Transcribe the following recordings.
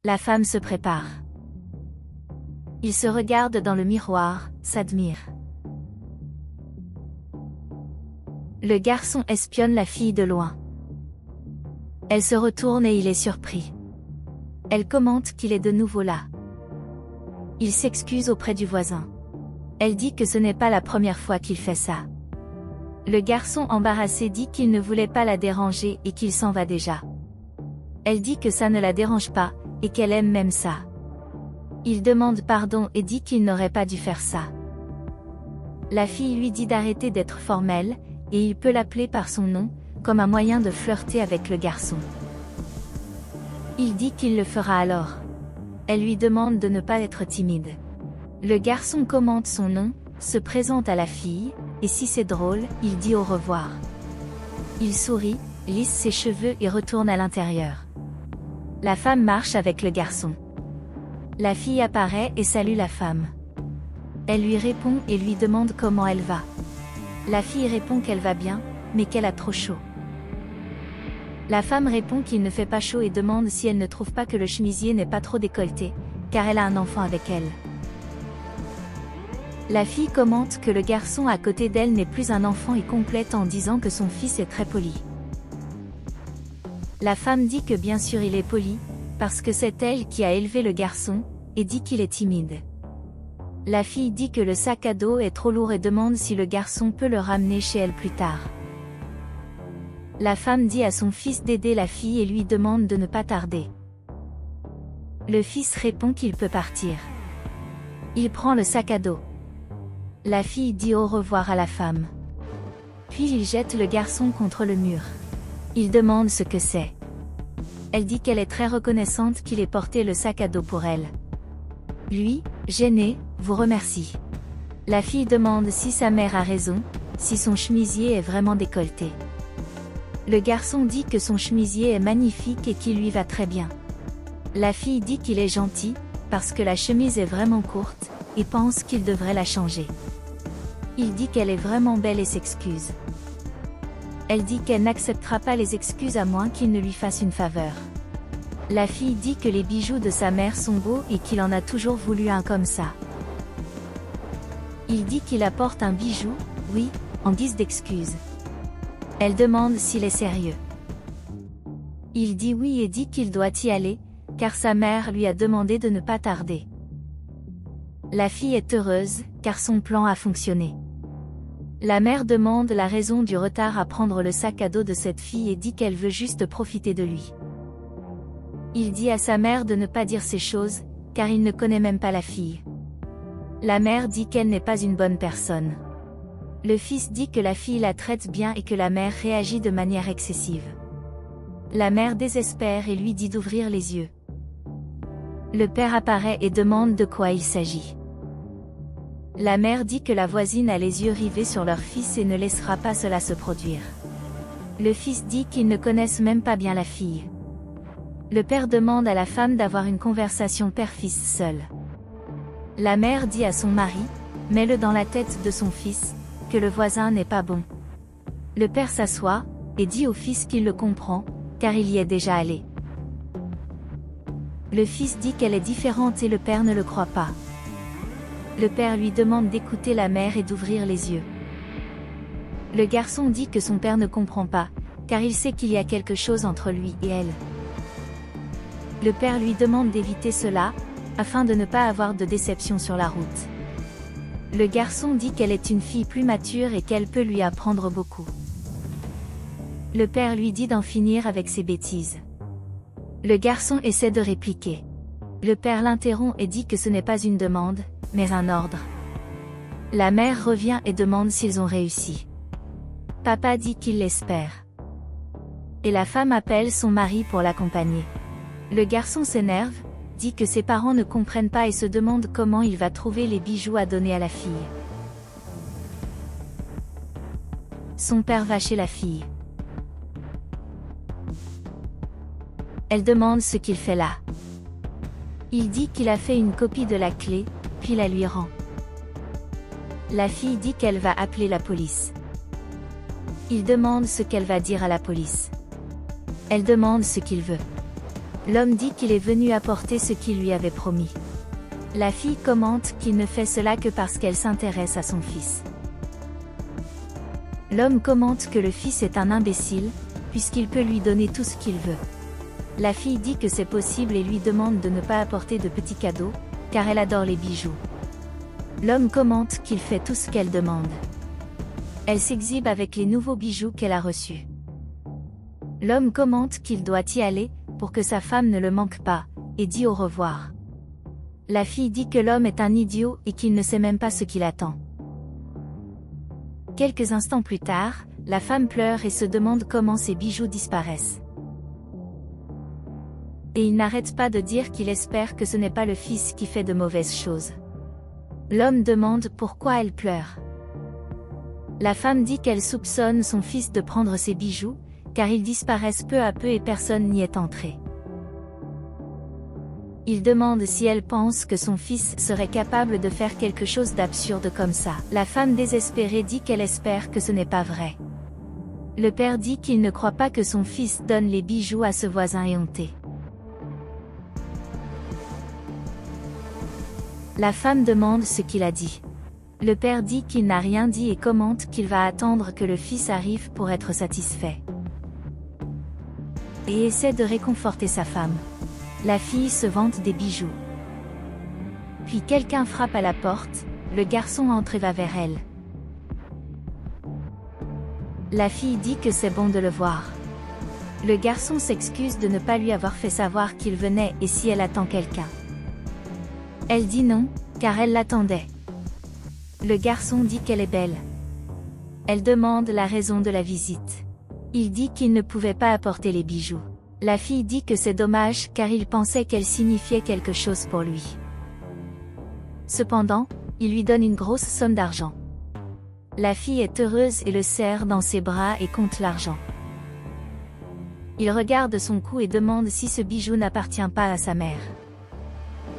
La femme se prépare. Ils se regardent dans le miroir, s'admirent. Le garçon espionne la fille de loin. Elle se retourne et il est surpris. Elle commente qu'il est de nouveau là. Il s'excuse auprès du voisin. Elle dit que ce n'est pas la première fois qu'il fait ça. Le garçon embarrassé dit qu'il ne voulait pas la déranger et qu'il s'en va déjà. Elle dit que ça ne la dérange pas, et qu'elle aime même ça. Il demande pardon et dit qu'il n'aurait pas dû faire ça. La fille lui dit d'arrêter d'être formelle, et il peut l'appeler par son nom, comme un moyen de flirter avec le garçon. Il dit qu'il le fera alors. Elle lui demande de ne pas être timide. Le garçon commente son nom, se présente à la fille, et si c'est drôle, il dit au revoir. Il sourit, lisse ses cheveux et retourne à l'intérieur. La femme marche avec le garçon. La fille apparaît et salue la femme. Elle lui répond et lui demande comment elle va. La fille répond qu'elle va bien, mais qu'elle a trop chaud. La femme répond qu'il ne fait pas chaud et demande si elle ne trouve pas que le chemisier n'est pas trop décolleté, car elle a un enfant avec elle. La fille commente que le garçon à côté d'elle n'est plus un enfant et complète en disant que son fils est très poli. La femme dit que bien sûr il est poli, parce que c'est elle qui a élevé le garçon, et dit qu'il est timide. La fille dit que le sac à dos est trop lourd et demande si le garçon peut le ramener chez elle plus tard. La femme dit à son fils d'aider la fille et lui demande de ne pas tarder. Le fils répond qu'il peut partir. Il prend le sac à dos. La fille dit au revoir à la femme. Puis il jette le garçon contre le mur. Il demande ce que c'est. Elle dit qu'elle est très reconnaissante qu'il ait porté le sac à dos pour elle. Lui, gêné, vous remercie. La fille demande si sa mère a raison, si son chemisier est vraiment décolleté. Le garçon dit que son chemisier est magnifique et qu'il lui va très bien. La fille dit qu'il est gentil, parce que la chemise est vraiment courte, et pense qu'il devrait la changer. Il dit qu'elle est vraiment belle et s'excuse. Elle dit qu'elle n'acceptera pas les excuses à moins qu'il ne lui fasse une faveur. La fille dit que les bijoux de sa mère sont beaux et qu'il en a toujours voulu un comme ça. Il dit qu'il apporte un bijou, oui, en guise d'excuse. Elle demande s'il est sérieux. Il dit oui et dit qu'il doit y aller, car sa mère lui a demandé de ne pas tarder. La fille est heureuse, car son plan a fonctionné. La mère demande la raison du retard à prendre le sac à dos de cette fille et dit qu'elle veut juste profiter de lui. Il dit à sa mère de ne pas dire ces choses, car il ne connaît même pas la fille. La mère dit qu'elle n'est pas une bonne personne. Le fils dit que la fille la traite bien et que la mère réagit de manière excessive. La mère désespère et lui dit d'ouvrir les yeux. Le père apparaît et demande de quoi il s'agit. La mère dit que la voisine a les yeux rivés sur leur fils et ne laissera pas cela se produire. Le fils dit qu'ils ne connaissent même pas bien la fille. Le père demande à la femme d'avoir une conversation père-fils seule. La mère dit à son mari, mets-le dans la tête de son fils, que le voisin n'est pas bon. Le père s'assoit, et dit au fils qu'il le comprend, car il y est déjà allé. Le fils dit qu'elle est différente et le père ne le croit pas. Le père lui demande d'écouter la mère et d'ouvrir les yeux. Le garçon dit que son père ne comprend pas, car il sait qu'il y a quelque chose entre lui et elle. Le père lui demande d'éviter cela, afin de ne pas avoir de déception sur la route. Le garçon dit qu'elle est une fille plus mature et qu'elle peut lui apprendre beaucoup. Le père lui dit d'en finir avec ses bêtises. Le garçon essaie de répliquer. Le père l'interrompt et dit que ce n'est pas une demande, mais un ordre. La mère revient et demande s'ils ont réussi. Papa dit qu'il l'espère. Et la femme appelle son mari pour l'accompagner. Le garçon s'énerve, dit que ses parents ne comprennent pas et se demande comment il va trouver les bijoux à donner à la fille. Son père va chez la fille. Elle demande ce qu'il fait là. Il dit qu'il a fait une copie de la clé, puis la lui rend. La fille dit qu'elle va appeler la police. Il demande ce qu'elle va dire à la police. Elle demande ce qu'il veut. L'homme dit qu'il est venu apporter ce qu'il lui avait promis. La fille commente qu'il ne fait cela que parce qu'elle s'intéresse à son fils. L'homme commente que le fils est un imbécile, puisqu'il peut lui donner tout ce qu'il veut. La fille dit que c'est possible et lui demande de ne pas apporter de petits cadeaux, car elle adore les bijoux. L'homme commente qu'il fait tout ce qu'elle demande. Elle s'exhibe avec les nouveaux bijoux qu'elle a reçus. L'homme commente qu'il doit y aller, pour que sa femme ne le manque pas, et dit au revoir. La fille dit que l'homme est un idiot et qu'il ne sait même pas ce qu'il attend. Quelques instants plus tard, la femme pleure et se demande comment ses bijoux disparaissent. Et il n'arrête pas de dire qu'il espère que ce n'est pas le fils qui fait de mauvaises choses. L'homme demande pourquoi elle pleure. La femme dit qu'elle soupçonne son fils de prendre ses bijoux, car ils disparaissent peu à peu et personne n'y est entré. Il demande si elle pense que son fils serait capable de faire quelque chose d'absurde comme ça. La femme désespérée dit qu'elle espère que ce n'est pas vrai. Le père dit qu'il ne croit pas que son fils donne les bijoux à ce voisin éhonté. La femme demande ce qu'il a dit. Le père dit qu'il n'a rien dit et commente qu'il va attendre que le fils arrive pour être satisfait. Et essaie de réconforter sa femme. La fille se vante des bijoux. Puis quelqu'un frappe à la porte, le garçon entre et va vers elle. La fille dit que c'est bon de le voir. Le garçon s'excuse de ne pas lui avoir fait savoir qu'il venait et si elle attend quelqu'un. Elle dit non, car elle l'attendait. Le garçon dit qu'elle est belle. Elle demande la raison de la visite. Il dit qu'il ne pouvait pas apporter les bijoux. La fille dit que c'est dommage car il pensait qu'elle signifiait quelque chose pour lui. Cependant, il lui donne une grosse somme d'argent. La fille est heureuse et le serre dans ses bras et compte l'argent. Il regarde son cou et demande si ce bijou n'appartient pas à sa mère.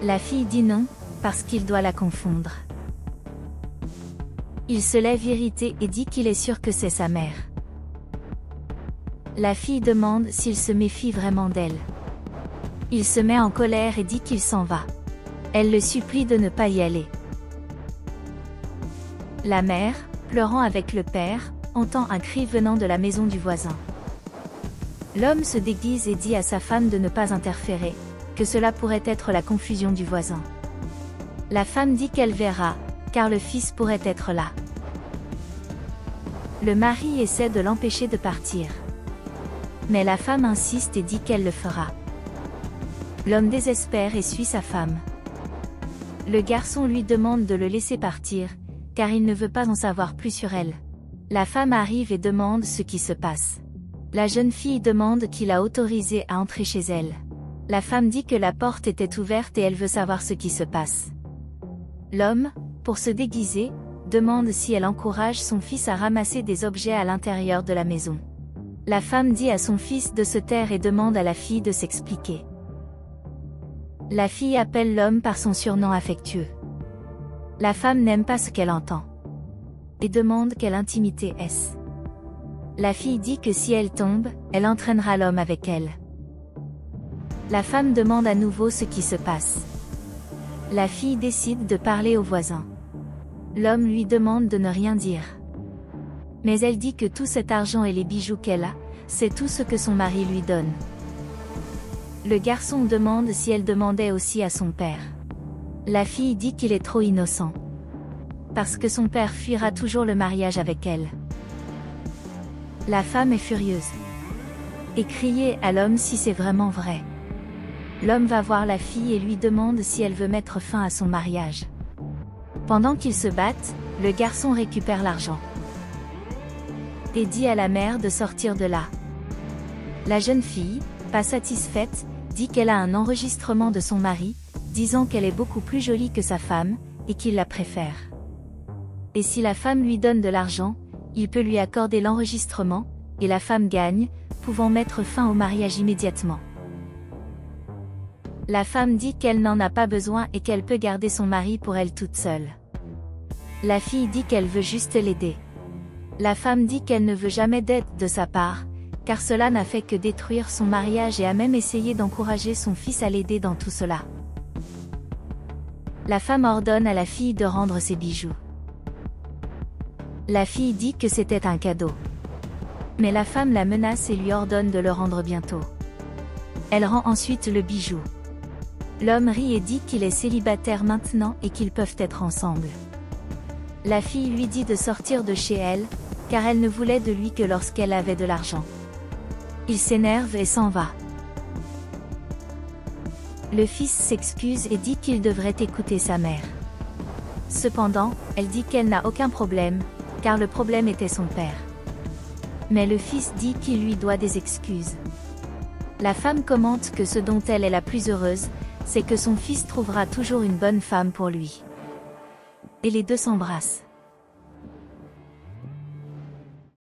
La fille dit non, parce qu'il doit la confondre. Il se lève irrité et dit qu'il est sûr que c'est sa mère. La fille demande s'il se méfie vraiment d'elle. Il se met en colère et dit qu'il s'en va. Elle le supplie de ne pas y aller. La mère, pleurant avec le père, entend un cri venant de la maison du voisin. L'homme se déguise et dit à sa femme de ne pas interférer, que cela pourrait être la confusion du voisin. La femme dit qu'elle verra, car le fils pourrait être là. Le mari essaie de l'empêcher de partir. Mais la femme insiste et dit qu'elle le fera. L'homme désespère et suit sa femme. Le garçon lui demande de le laisser partir, car il ne veut pas en savoir plus sur elle. La femme arrive et demande ce qui se passe. La jeune fille demande qui l'a autorisée à entrer chez elle. La femme dit que la porte était ouverte et elle veut savoir ce qui se passe. L'homme, pour se déguiser, demande si elle encourage son fils à ramasser des objets à l'intérieur de la maison. La femme dit à son fils de se taire et demande à la fille de s'expliquer. La fille appelle l'homme par son surnom affectueux. La femme n'aime pas ce qu'elle entend. Et demande quelle intimité est-ce. La fille dit que si elle tombe, elle entraînera l'homme avec elle. La femme demande à nouveau ce qui se passe. La fille décide de parler au voisin. L'homme lui demande de ne rien dire. Mais elle dit que tout cet argent et les bijoux qu'elle a, c'est tout ce que son mari lui donne. Le garçon demande si elle demandait aussi à son père. La fille dit qu'il est trop innocent. Parce que son père fuira toujours le mariage avec elle. La femme est furieuse. Et crie à l'homme si c'est vraiment vrai. L'homme va voir la fille et lui demande si elle veut mettre fin à son mariage. Pendant qu'ils se battent, le garçon récupère l'argent. Et dit à la mère de sortir de là. La jeune fille, pas satisfaite, dit qu'elle a un enregistrement de son mari, disant qu'elle est beaucoup plus jolie que sa femme, et qu'il la préfère. Et si la femme lui donne de l'argent, il peut lui accorder l'enregistrement, et la femme gagne, pouvant mettre fin au mariage immédiatement. La femme dit qu'elle n'en a pas besoin et qu'elle peut garder son mari pour elle toute seule. La fille dit qu'elle veut juste l'aider. La femme dit qu'elle ne veut jamais d'aide de sa part, car cela n'a fait que détruire son mariage et a même essayé d'encourager son fils à l'aider dans tout cela. La femme ordonne à la fille de rendre ses bijoux. La fille dit que c'était un cadeau. Mais la femme la menace et lui ordonne de le rendre bientôt. Elle rend ensuite le bijou. L'homme rit et dit qu'il est célibataire maintenant et qu'ils peuvent être ensemble. La fille lui dit de sortir de chez elle, car elle ne voulait de lui que lorsqu'elle avait de l'argent. Il s'énerve et s'en va. Le fils s'excuse et dit qu'il devrait écouter sa mère. Cependant, elle dit qu'elle n'a aucun problème, car le problème était son père. Mais le fils dit qu'il lui doit des excuses. La femme commente que ce dont elle est la plus heureuse, c'est que son fils trouvera toujours une bonne femme pour lui. Et les deux s'embrassent.